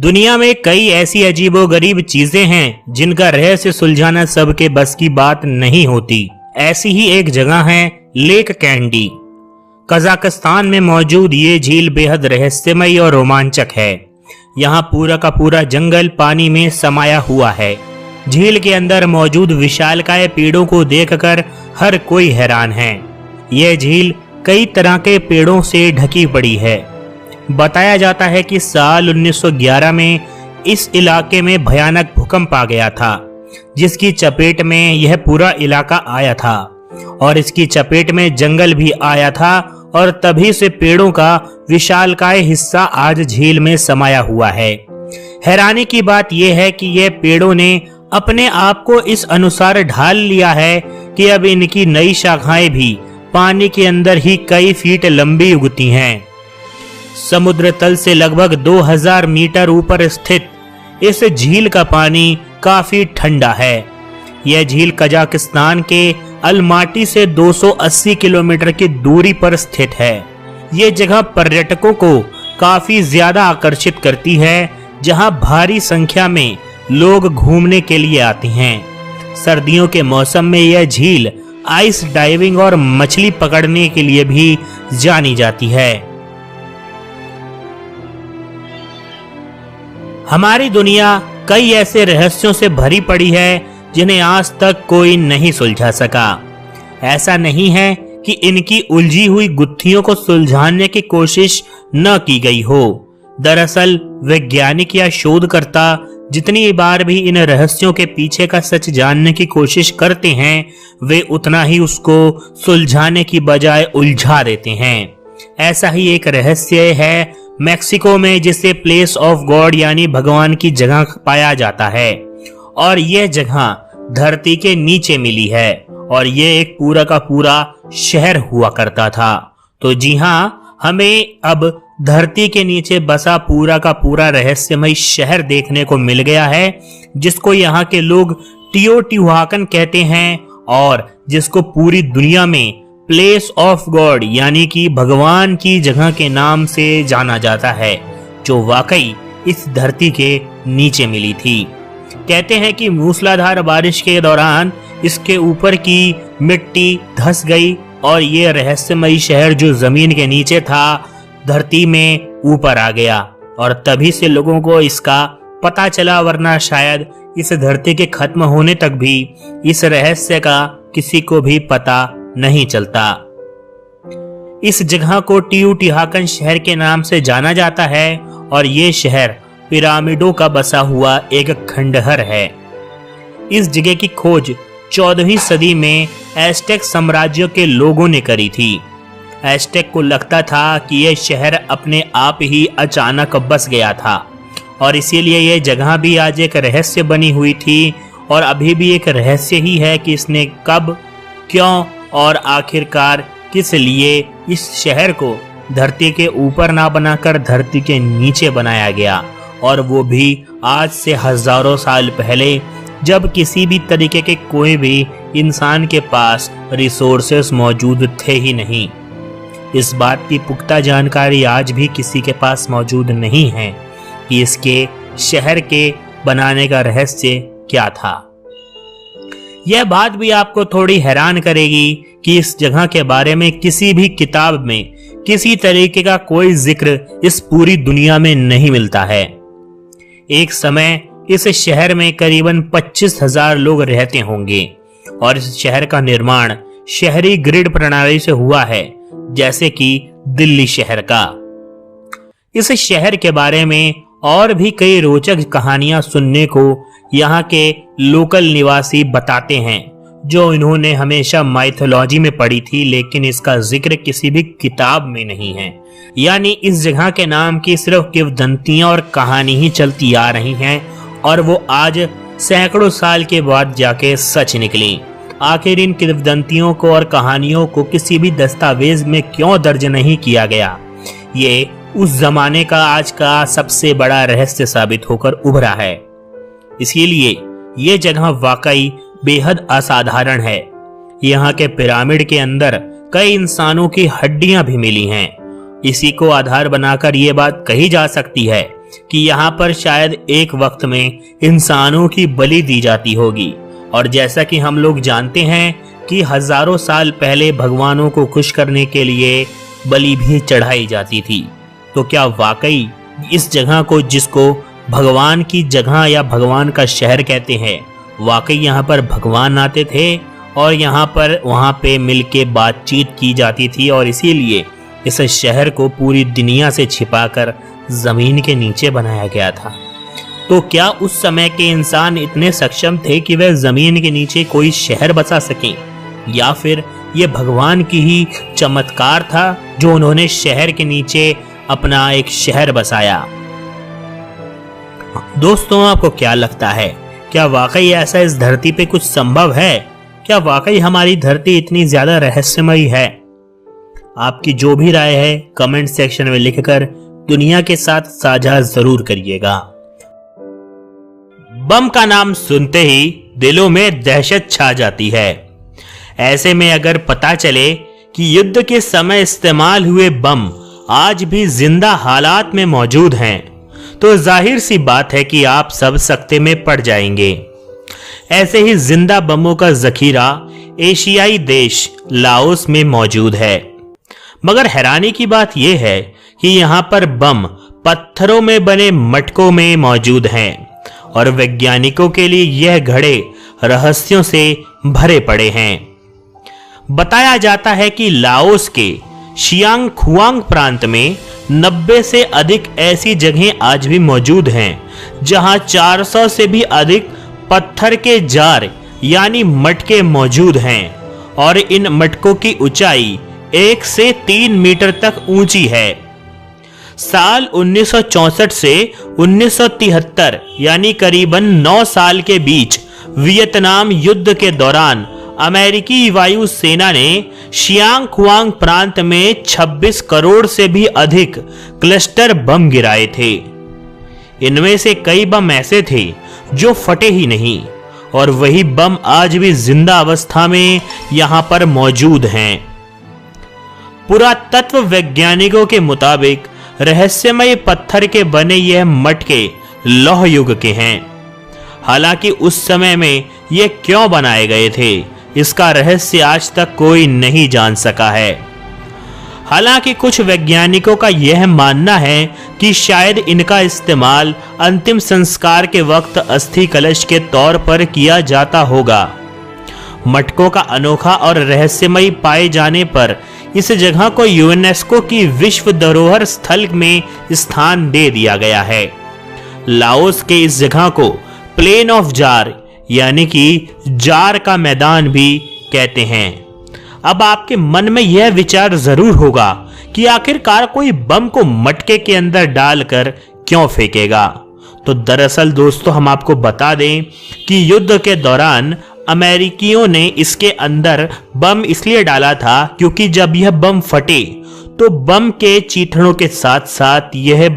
दुनिया में कई ऐसी अजीबोगरीब चीजें हैं जिनका रहस्य सुलझाना सबके बस की बात नहीं होती। ऐसी ही एक जगह है लेक कैंडी। कजाकिस्तान में मौजूद ये झील बेहद रहस्यमय और रोमांचक है। यहाँ पूरा का पूरा जंगल पानी में समाया हुआ है। झील के अंदर मौजूद विशालकाय पेड़ों को देखकर हर कोई हैरान है। यह झील कई तरह के पेड़ों से ढकी पड़ी है। बताया जाता है कि साल 1911 में इस इलाके में भयानक भूकंप आ गया था, जिसकी चपेट में यह पूरा इलाका आया था और इसकी चपेट में जंगल भी आया था और तभी से पेड़ों का विशालकाय हिस्सा आज झील में समाया हुआ है। हैरानी की बात यह है कि यह पेड़ों ने अपने आप को इस अनुसार ढाल लिया है कि अब इनकी नई शाखाएं भी पानी के अंदर ही कई फीट लंबी उगती हैं। समुद्र तल से लगभग 2000 मीटर ऊपर स्थित इस झील का पानी काफी ठंडा है। यह झील कजाकिस्तान के अलमाटी से 280 किलोमीटर की दूरी पर स्थित है। यह जगह पर्यटकों को काफी ज्यादा आकर्षित करती है, जहां भारी संख्या में लोग घूमने के लिए आते हैं। सर्दियों के मौसम में यह झील आइस डाइविंग और मछली पकड़ने के लिए भी जानी जाती है। हमारी दुनिया कई ऐसे रहस्यों से भरी पड़ी है जिन्हें आज तक कोई नहीं सुलझा सका। ऐसा नहीं है कि इनकी उलझी हुई गुत्थियों को सुलझाने की कोशिश न की गई हो। दरअसल वैज्ञानिक या शोधकर्ता जितनी बार भी इन रहस्यों के पीछे का सच जानने की कोशिश करते हैं, वे उतना ही उसको सुलझाने की बजाय उलझा देते हैं। ऐसा ही एक रहस्य है मेक्सिको में, जिसे प्लेस ऑफ गॉड यानी भगवान की जगह पाया जाता है और यह जगह धरती के नीचे मिली है और यह एक पूरा का पूरा शहर हुआ करता था। तो जी हाँ, हमें अब धरती के नीचे बसा पूरा का पूरा रहस्यमय शहर देखने को मिल गया है, जिसको यहाँ के लोग टियोटिहुआकन कहते हैं और जिसको पूरी दुनिया में प्लेस ऑफ गॉड यानी कि भगवान की जगह के नाम से जाना जाता है, जो वाकई इस धरती के नीचे मिली थी। कहते हैं कि मूसलाधार बारिश के दौरान इसके ऊपर की मिट्टी धंस गई और ये रहस्यमयी शहर जो जमीन के नीचे था, धरती में ऊपर आ गया और तभी से लोगों को इसका पता चला, वरना शायद इस धरती के खत्म होने तक भी इस रहस्य का किसी को भी पता नहीं चलता। इस जगह को टियोटिहुआकन शहर के नाम से जाना जाता है और ये शहर पिरामिडों का बसा हुआ एक खंडहर है। इस जगह की खोज 14वीं सदी में एज़टेक साम्राज्य के लोगों ने करी थी। एज़टेक को लगता था कि यह शहर अपने आप ही अचानक बस गया था और इसीलिए यह जगह भी आज एक रहस्य बनी हुई थी और अभी भी एक रहस्य ही है कि इसने कब, क्यों और आखिरकार किस लिए इस शहर को धरती के ऊपर ना बनाकर धरती के नीचे बनाया गया, और वो भी आज से हजारों साल पहले, जब किसी भी तरीके के कोई भी इंसान के पास रिसोर्सेस मौजूद थे ही नहीं। इस बात की पुख्ता जानकारी आज भी किसी के पास मौजूद नहीं है कि इसके शहर के बनाने का रहस्य क्या था। यह बात भी आपको थोड़ी हैरान करेगी कि इस जगह के बारे में किसी भी किताब में किसी तरीके का कोई जिक्र इस पूरी दुनिया में नहीं मिलता है। एक समय इस शहर में करीबन 25,000 लोग रहते होंगे और इस शहर का निर्माण शहरी ग्रिड प्रणाली से हुआ है, जैसे कि दिल्ली शहर का। इस शहर के बारे में और भी कई रोचक कहानियां सुनने को यहाँ के लोकल निवासी बताते हैं, जो इन्होंने हमेशा माइथोलॉजी में पढ़ी थी, लेकिन इसका जिक्र किसी भी किताब में नहीं है। यानी इस जगह के नाम की सिर्फ किंवदंतियां और कहानी ही चलती आ रही हैं और वो आज सैकड़ों साल के बाद जाके सच निकली। आखिर इन किंवदंतियों को और कहानियों को किसी भी दस्तावेज में क्यों दर्ज नहीं किया गया, ये उस जमाने का आज का सबसे बड़ा रहस्य साबित होकर उभरा है। इसीलिए ये जगह वाकई बेहद असाधारण है। यहाँ के पिरामिड के अंदर कई इंसानों की हड्डियां भी मिली हैं। इसी को आधार बनाकर ये बात कही जा सकती है कि यहाँ पर शायद एक वक्त में इंसानों की बलि दी जाती होगी। और जैसा कि हम लोग जानते हैं कि हजारों साल पहले भगवानों को खुश करने के लिए बलि भी चढ़ाई जाती थी। तो क्या वाकई इस जगह को, जिसको भगवान की जगह या भगवान का शहर कहते हैं, वाकई यहाँ पर भगवान आते थे और यहाँ पर वहाँ पे मिलके बातचीत की जाती थी और इसीलिए इस शहर को पूरी दुनिया से छिपाकर जमीन के नीचे बनाया गया था। तो क्या उस समय के इंसान इतने सक्षम थे कि वह जमीन के नीचे कोई शहर बसा सकें, या फिर ये भगवान की ही चमत्कार था जो उन्होंने शहर के नीचे अपना एक शहर बसाया? दोस्तों, आपको क्या लगता है, क्या वाकई ऐसा इस धरती पे कुछ संभव है? क्या वाकई हमारी धरती इतनी ज्यादा रहस्यमयी है? आपकी जो भी राय है कमेंट सेक्शन में लिखकर दुनिया के साथ साझा जरूर करिएगा। बम का नाम सुनते ही दिलों में दहशत छा जाती है। ऐसे में अगर पता चले कि युद्ध के समय इस्तेमाल हुए बम आज भी जिंदा हालात में मौजूद हैं, तो जाहिर सी बात है कि आप सब सकते में पड़ जाएंगे। ऐसे ही जिंदा बमों का जखीरा एशियाई देश लाओस में मौजूद है। मगर हैरानी की बात यह है कि यहाँ पर बम पत्थरों में बने मटकों में मौजूद हैं और वैज्ञानिकों के लिए यह घड़े रहस्यों से भरे पड़े हैं। बताया जाता है कि लाओस के शियांग खुआंग प्रांत में 90 से अधिक ऐसी जगहें आज भी मौजूद हैं जहां 400 से भी अधिक पत्थर के जार यानी मटके मौजूद हैं और इन मटकों की ऊंचाई 1 से 3 मीटर तक ऊंची है। साल 1964 से 1973 यानी करीबन 9 साल के बीच वियतनाम युद्ध के दौरान अमेरिकी वायु सेना ने शियांग खुआंग प्रांत में 26 करोड़ से भी अधिक क्लस्टर बम गिराए थे। इनमें से कई बम ऐसे थे जो फटे ही नहीं और वही बम आज भी जिंदा अवस्था में यहां पर मौजूद हैं। पुरातत्व वैज्ञानिकों के मुताबिक रहस्यमय पत्थर के बने यह मटके लौह युग के हैं। हालांकि उस समय में ये क्यों बनाए गए थे, इसका रहस्य आज तक कोई नहीं जान सका है। हालांकि कुछ वैज्ञानिकों का यह मानना है कि शायद इनका इस्तेमाल अंतिम संस्कार के वक्त अस्थि कलश के तौर पर किया जाता होगा। मटकों का अनोखा और रहस्यमय पाए जाने पर इस जगह को यूनेस्को की विश्व धरोहर स्थल में स्थान दे दिया गया है। लाओस के इस जगह को प्लेन ऑफ जार यानी कि जार का मैदान भी कहते हैं। अब आपके मन में यह विचार जरूर होगा कि आखिरकार कोई बम को मटके के अंदर डालकर क्यों फेंकेगा। तो दरअसल दोस्तों, हम आपको बता दें कि युद्ध के दौरान अमेरिकियों ने इसके अंदर बम इसलिए डाला था क्योंकि जब यह बम फटे तो बम के चीथड़ों के साथ साथ यह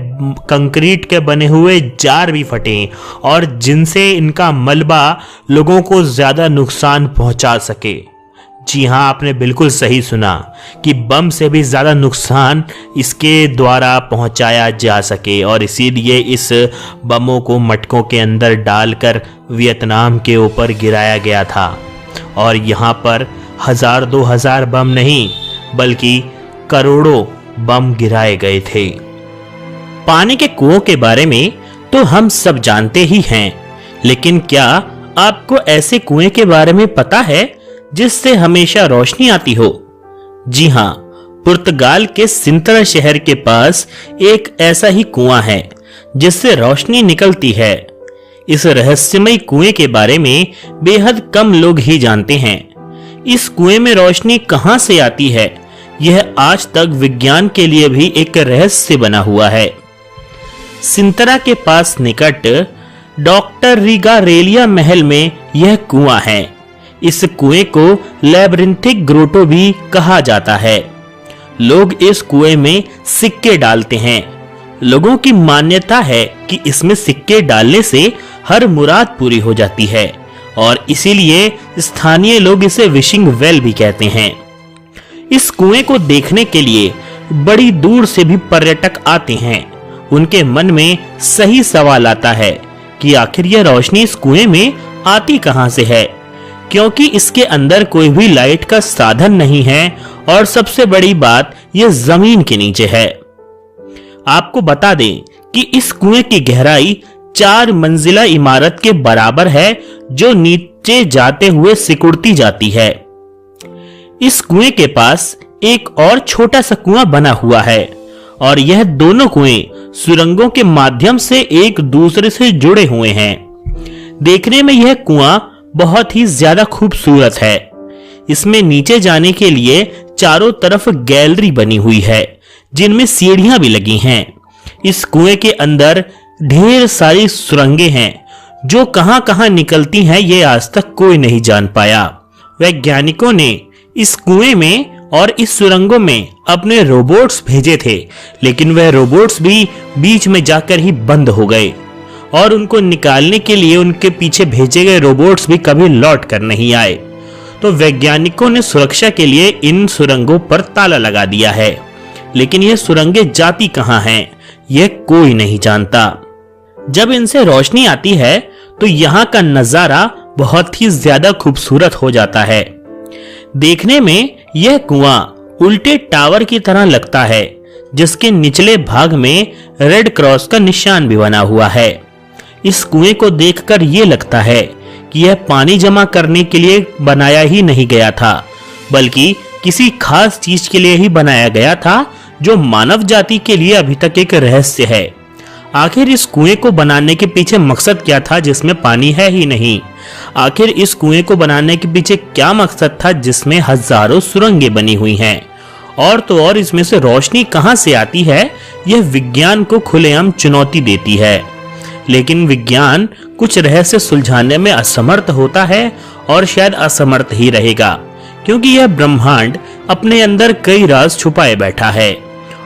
कंक्रीट के बने हुए जार भी फटे और जिनसे इनका मलबा लोगों को ज्यादा नुकसान पहुंचा सके। जी हां, आपने बिल्कुल सही सुना कि बम से भी ज्यादा नुकसान इसके द्वारा पहुंचाया जा सके और इसीलिए इस बमों को मटकों के अंदर डालकर वियतनाम के ऊपर गिराया गया था। और यहाँ पर 1000-2000 बम नहीं बल्कि करोड़ों बम गिराए गए थे। पानी के कुओं के बारे में तो हम सब जानते ही हैं, लेकिन क्या आपको ऐसे कुएं के बारे में पता है जिससे हमेशा रोशनी आती हो? जी हां, पुर्तगाल के सिंतरा शहर के पास एक ऐसा ही कुआं है जिससे रोशनी निकलती है। इस रहस्यमय कुएं के बारे में बेहद कम लोग ही जानते हैं। इस कुएं में रोशनी कहां से आती है, यह आज तक विज्ञान के लिए भी एक रहस्य बना हुआ है। सिंतरा के पास निकट डॉक्टर रिगारेलिया महल में यह कुआं है। इस कुएं को लैब्रिंथिक ग्रोटो भी कहा जाता है। लोग इस कुएं में सिक्के डालते हैं। लोगों की मान्यता है कि इसमें सिक्के डालने से हर मुराद पूरी हो जाती है और इसीलिए स्थानीय लोग इसे विशिंग वेल भी कहते हैं। इस कुएं को देखने के लिए बड़ी दूर से भी पर्यटक आते हैं। उनके मन में सही सवाल आता है कि आखिर यह रोशनी इस कुएं में आती कहां से है, क्योंकि इसके अंदर कोई भी लाइट का साधन नहीं है और सबसे बड़ी बात यह जमीन के नीचे है। आपको बता दें कि इस कुएं की गहराई 4 मंजिला इमारत के बराबर है, जो नीचे जाते हुए सिकुड़ती जाती है। इस कुएं के पास एक और छोटा सा कुआं बना हुआ है और यह दोनों कुएं सुरंगों के माध्यम से एक दूसरे से जुड़े हुए हैं। देखने में यह कुआं बहुत ही ज्यादा खूबसूरत है। इसमें नीचे जाने के लिए चारों तरफ गैलरी बनी हुई है, जिनमें सीढ़ियां भी लगी हैं। इस कुएं के अंदर ढेर सारी सुरंगें हैं, जो कहां कहां निकलती हैं ये आज तक कोई नहीं जान पाया। वैज्ञानिकों ने इस कुएं में और इस सुरंगों में अपने रोबोट्स भेजे थे, लेकिन वह रोबोट्स भी बीच में जाकर ही बंद हो गए और उनको निकालने के लिए उनके पीछे भेजे गए रोबोट्स भी कभी लौट कर नहीं आए। तो वैज्ञानिकों ने सुरक्षा के लिए इन सुरंगों पर ताला लगा दिया है, लेकिन यह सुरंगें जाती कहां हैं यह कोई नहीं जानता। जब इनसे रोशनी आती है तो यहाँ का नजारा बहुत ही ज्यादा खूबसूरत हो जाता है। देखने में यह कुआं उल्टे टावर की तरह लगता है, जिसके निचले भाग में रेड क्रॉस का निशान भी बना हुआ है। इस कुएं को देखकर यह लगता है कि यह पानी जमा करने के लिए बनाया ही नहीं गया था, बल्कि किसी खास चीज के लिए ही बनाया गया था, जो मानव जाति के लिए अभी तक एक रहस्य है। आखिर इस कुएं को बनाने के पीछे मकसद क्या था, जिसमें पानी है ही नहीं? आखिर इस कुएं को बनाने के पीछे क्या मकसद था, जिसमें हजारों सुरंगें बनी हुई हैं? और तो और इसमें से रोशनी कहां से आती है, यह विज्ञान को खुलेआम चुनौती देती है। लेकिन विज्ञान कुछ रहस्य सुलझाने में असमर्थ होता है और शायद असमर्थ ही रहेगा, क्योंकि यह ब्रह्मांड अपने अंदर कई राज छुपाए बैठा है।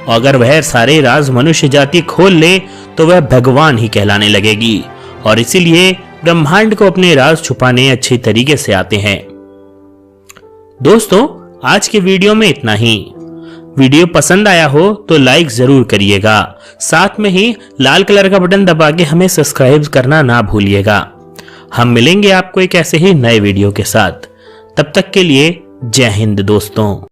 अगर वह सारे राज मनुष्य जाति खोल ले तो वह भगवान ही कहलाने लगेगी, और इसीलिए ब्रह्मांड को अपने राज छुपाने अच्छे तरीके से आते हैं। दोस्तों, आज के वीडियो में इतना ही। वीडियो पसंद आया हो तो लाइक जरूर करिएगा, साथ में ही लाल कलर का बटन दबा के हमें सब्सक्राइब करना ना भूलिएगा। हम मिलेंगे आपको एक ऐसे ही नए वीडियो के साथ। तब तक के लिए जय हिंद दोस्तों।